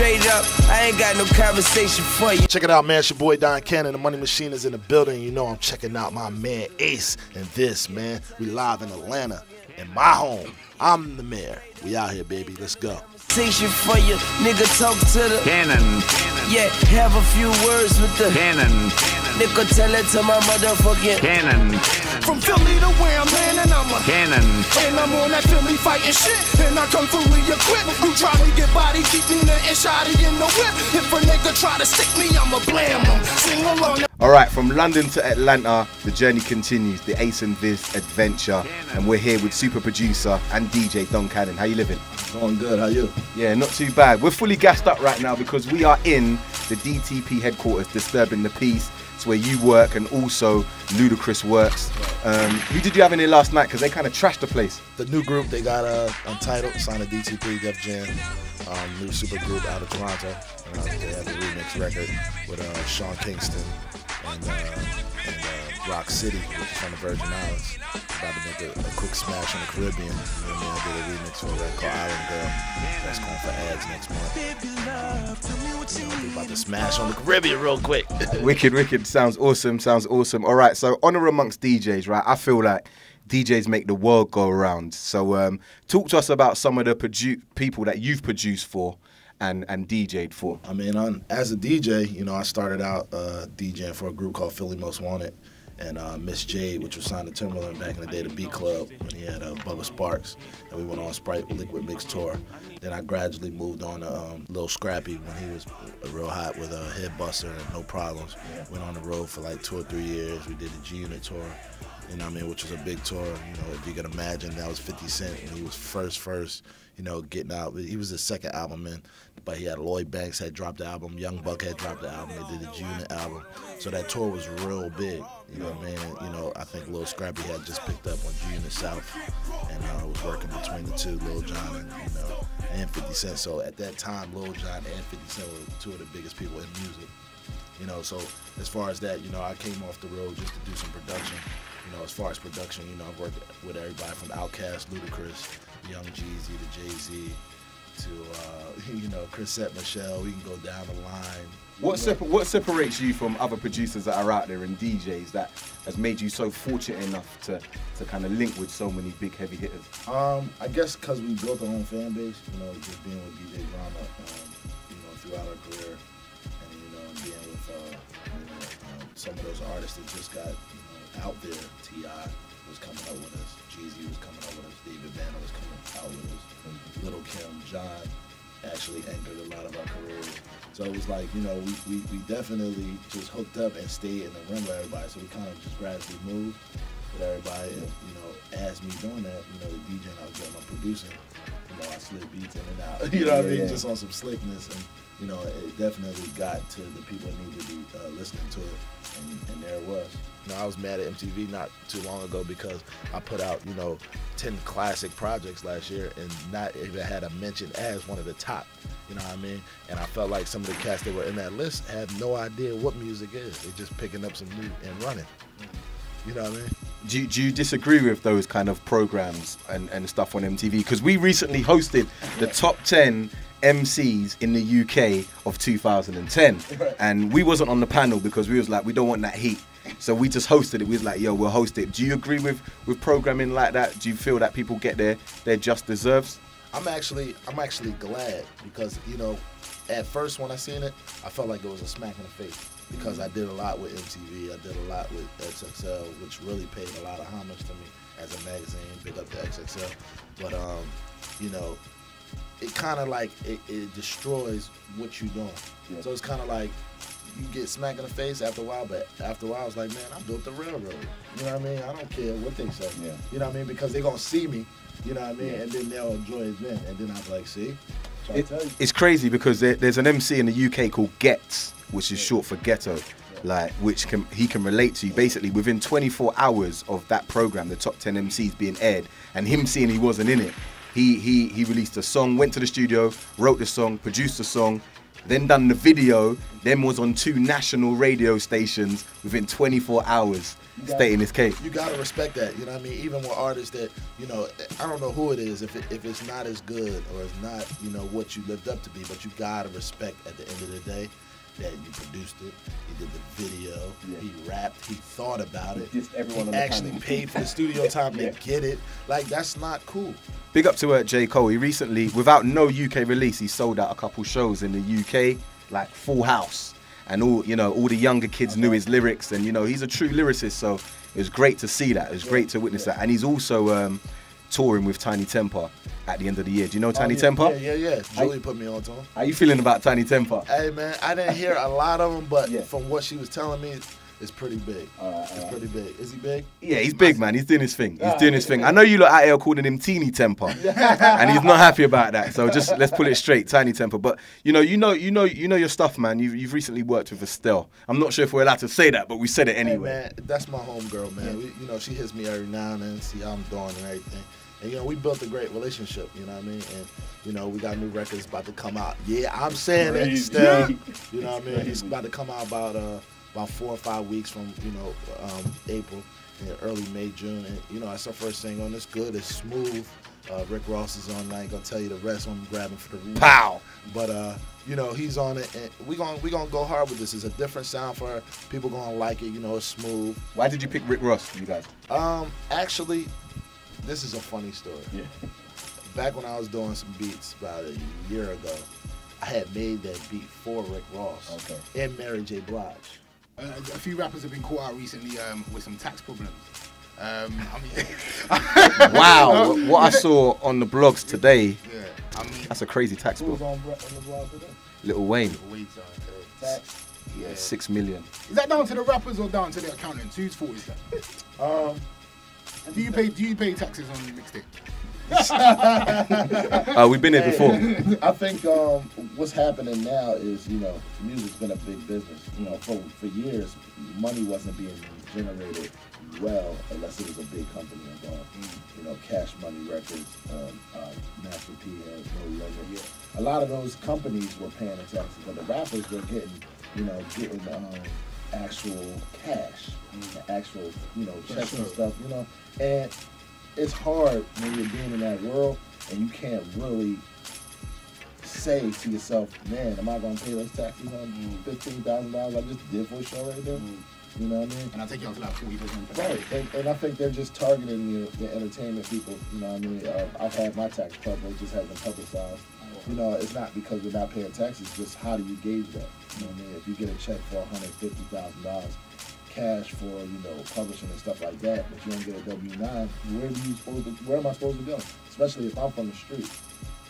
straight up, I ain't got no conversation for you. Check it out, man. It's your boy Don Cannon. The Money Machine is in the building. You know I'm checking out my man Ace and this, man. We live in Atlanta, in my home. I'm the mayor. We out here, baby. Let's go. For you, nigga, talk to the Cannon. Yeah, have a few words with the Cannon. Nigga, tell it to my motherfucking Cannon. From Philly to where I'm landing, I'm a Cannon. And I'm on that Philly fighting shit, and I come fully equipped. You try to get body, keep me and shotty in the whip. If a nigga try to stick me, I'ma blam him. Sing along. Alright, from London to Atlanta, the journey continues, the Ace and Viz adventure. And we're here with super producer and DJ Don Cannon. How you living? Going good, how you? Yeah, not too bad. We're fully gassed up right now because we are in the DTP headquarters, Disturbing the Peace. It's where you work and also Ludacris works. Who did you have in here last night? Because they kind of trashed the place. The new group, they got Untitled, signed to DTP, Def Jam, new super group out of Toronto. They have a remix record with Sean Kingston and Rock City, which is from the Virgin Islands. About to make a quick smash on the Caribbean. And then I did a remix for a record called Island Girl. That's going for ads next month. We about to smash on the Caribbean real quick. Wicked. Sounds awesome. All right, so honor amongst DJs, right? I feel like DJs make the world go around. So talk to us about some of the people that you've produced for and DJ'd for. I mean, as a DJ, you know, I started out DJing for a group called Philly Most Wanted. And Miss Jade, which was signed to Timberland back in the day, the Beat Club, when he had Bubba Sparks. And we went on Sprite Liquid Mix tour. Then I gradually moved on to Lil Scrappy when he was real hot with Headbuster and No Problems. Went on the road for like 2 or 3 years. We did the G-Unit tour, you know what I mean, which was a big tour. You know, if you can imagine, that was 50 Cent when he was first, you know, getting out. He was the second album in, but he had Lloyd Banks had dropped the album, Young Buck had dropped the album, they did the G-Unit album. So that tour was real big, you know what I mean? You know, I think Lil Scrappy had just picked up on G-Unit South and was working between the two, Lil Jon and 50 Cent. So at that time, Lil Jon and 50 Cent were two of the biggest people in music. You know, so as far as that, you know, I came off the road just to do some production. You know, as far as production, you know, I've worked with everybody from Outkast, Ludacris, Young Jeezy to Jay-Z to, you know, Chrisette Michelle. We can go down the line. What separates you from other producers that are out there and DJs that has made you so fortunate enough to kind of link with so many big heavy hitters? I guess because we built our own fan base, you know, just being with DJ Drama, you know, throughout our career, and, you know, being with, you know, some of those artists that just got, you know, out there. T.I. was coming up with us, Jeezy was coming up with us, David Banner was coming out with us, Little Kim, John actually anchored a lot of our careers. So it was like, you know, we definitely just hooked up and stayed in the room with everybody. So we kind of just gradually moved with everybody. And, you know, as me doing that, you know, the DJing I was doing, I'm producing, you know, I slid beats in and out. You know what I mean? Just on some slickness. And, you know, it definitely got to the people that needed to be listening to it. And there it was. You know, I was mad at MTV not too long ago because I put out, you know, 10 classic projects last year and not even had a mention as one of the top, you know what I mean? And I felt like some of the cats that were in that list had no idea what music is. They're just picking up some new and running. You know what I mean? Do you disagree with those kind of programs and stuff on MTV? Because we recently hosted the top 10 MCs in the UK of 2010, and we wasn't on the panel because we was like, we don't want that heat, so we just hosted it. We was like, yo, we'll host it. Do you agree with programming like that? Do you feel that people get their just deserves? I'm actually glad because, you know, at first when I seen it, I felt like it was a smack in the face because I did a lot with MTV, I did a lot with XXL, which really paid a lot of homage to me as a magazine. Big up to XXL, but you know, it kind of like it destroys what you're doing. Yeah. So it's kind of like you get smacked in the face after a while, but after a while it's like, man, I built the railroad. You know what I mean? I don't care what they say. Yeah. You know what I mean? Because they're gonna see me. You know what I mean? Yeah. And then they'll enjoy it then. And then I'm like, see? It's crazy because there's an MC in the UK called Gets, which is short for ghetto, like which he can relate to. Basically, within 24 hours of that program, the top 10 MCs being aired, and him seeing he wasn't in it, he released a song, went to the studio, wrote the song, produced the song. then done the video, then was on 2 national radio stations within 24 hours, stating his case. You gotta respect that, you know what I mean? Even with artists that, you know, I don't know who it is, if it's not as good or it's not, you know, what you lived up to be, but you gotta respect at the end of the day that you produced it, he did the video, he rapped, he thought about it, Just everyone on he the actually panel. paid for the studio time to get it. Like, that's not cool. Big up to J. Cole. He recently, without no UK release, he sold out a couple shows in the UK, like Full House. And all, you know, all the younger kids knew his lyrics, and you know, he's a true lyricist, so it was great to see that. It was great to witness that. And he's also touring with Tiny Temper at the end of the year. Do you know Tiny Temper? Yeah. Julie put me on to him. How you feeling about Tiny Temper? Hey man, I didn't hear a lot of them, but from what she was telling me, it's pretty big. It's pretty big. Is he big? Yeah, he's big, man. He's doing his thing. He's doing his thing. I know you lot out here calling him Teeny Temper, and he's not happy about that. So just let's pull it straight, Tiny Temper. But you know your stuff, man. You've recently worked with Estelle. I'm not sure if we're allowed to say that, but we said it anyway. Hey man, that's my homegirl, man. You know, she hits me every now and then, see how I'm doing and everything. And you know, we built a great relationship. You know what I mean? And you know, we got new records about to come out. Yeah, I'm saying it still. You know what I mean? It's about to come out about 4 or 5 weeks from, you know, April, and early May, June. And, you know, that's our first single, and it's good, it's smooth. Rick Ross is on it. I ain't gonna tell you the rest when I'm grabbing for the remix. Pow! But, you know, he's on it, and we gonna go hard with this. It's a different sound for her. People gonna like it, you know, it's smooth. Why did you pick Rick Ross, you guys? Actually, this is a funny story. Yeah. Back when I was doing some beats about a year ago, I had made that beat for Rick Ross and Mary J. Blige. A few rappers have been caught out recently with some tax problems. I mean, Wow, what I saw on the blogs today, I mean, that's a crazy tax bill. Who's on the blog today? Lil Wayne, Tax. yeah. 6 million. Is that down to the rappers or down to the accountants? Whose fault is that? Do you pay taxes on your mixtape? We've been here before. I think what's happening now is, you know, music's been a big business. You know, for years, money wasn't being generated well unless it was a big company involved. You know, Cash Money Records, Master P had No Limit. A lot of those companies were paying the taxes, but the rappers were getting actual cash, actual, you know, checks and stuff, you know. And it's hard when you're being in that world and you can't really say to yourself, man, am I going to pay those taxes on $15,000 I just did for a show right there? You know what I mean? And I take you out to like 40%. Right, and I think they're just targeting the entertainment people, you know what I mean? I've had my tax trouble, it just hasn't publicized. You know, it's not because we're not paying taxes, it's just how do you gauge that? You know what I mean? If you get a check for $150,000 cash for, you know, publishing and stuff like that, but you don't get a W-9, where am I supposed to go? Especially if I'm from the street.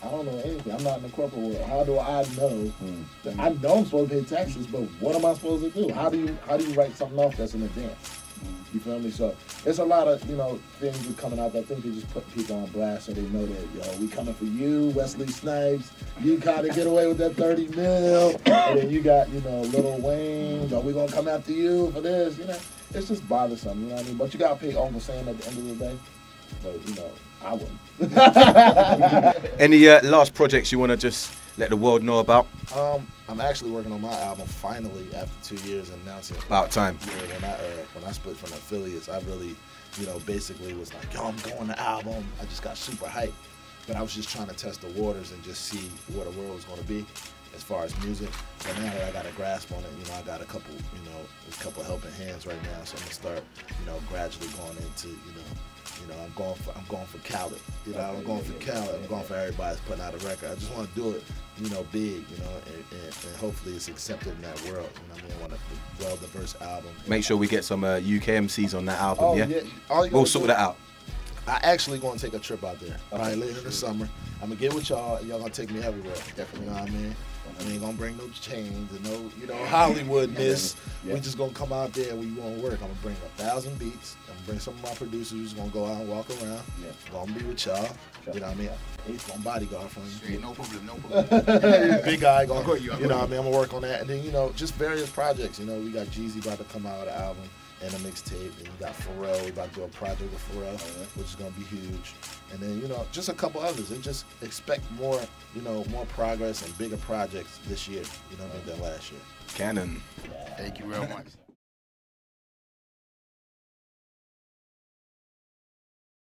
I don't know anything. I'm not in the corporate world. How do I know? That I know I'm supposed to pay taxes, but what am I supposed to do? How do you write something off that's in advance? You feel me? So there's a lot of, you know, things that are coming out that I think they just put people on blast so they know that, yo, we coming for you, Wesley Snipes. You gotta get away with that 30 mil. And then you got, you know, Lil Wayne. Yo, we gonna come after you for this, you know. It's just bothersome, you know what I mean? But you gotta pay Uncle Sam at the end of the day. But, you know, I wouldn't. Any last projects you want to just let the world know about? I'm actually working on my album finally after 2 years and announcing it. About time. Yeah, when I split from the affiliates, I really, you know, basically was like, yo, I'm going to album. I just got super hyped. But I was just trying to test the waters and just see what the world was going to be as far as music. But now that I got a grasp on it, you know, I got a couple helping hands right now. So I'm gonna start, you know, gradually going into, you know, I'm going for Khaled. You know, I'm going for Khaled. I'm going for everybody that's putting out a record. I just want to do it, you know, big, you know, and hopefully it's accepted in that world. You know what I mean? I want a well-diverse album. Make sure we get some UK MCs on that album, yeah? We'll sort that out. I actually going to take a trip out there, probably later in the summer. I'm going to get with y'all, and y'all going to take me everywhere. Definitely. You know what I mean? I ain't going to bring no chains and no, you know, Hollywoodness. We just going to come out there and we going to work. I'm going to bring 1,000 beats. I'm going to bring some of my producers who's going to go out and walk around. Going to be with y'all. You know what I mean? He's going to bodyguard for me. No problem. Big guy going to, you know what I mean? I'm going to work on that. And then, you know, just various projects. You know, we got Jeezy about to come out with an album and a mixtape. And you got Pharrell. We about to do a project with Pharrell, which is going to be huge. And then, you know, just a couple others. And just expect more, you know, more progress and bigger projects this year, you know, than last year. Cannon. Thank you real much.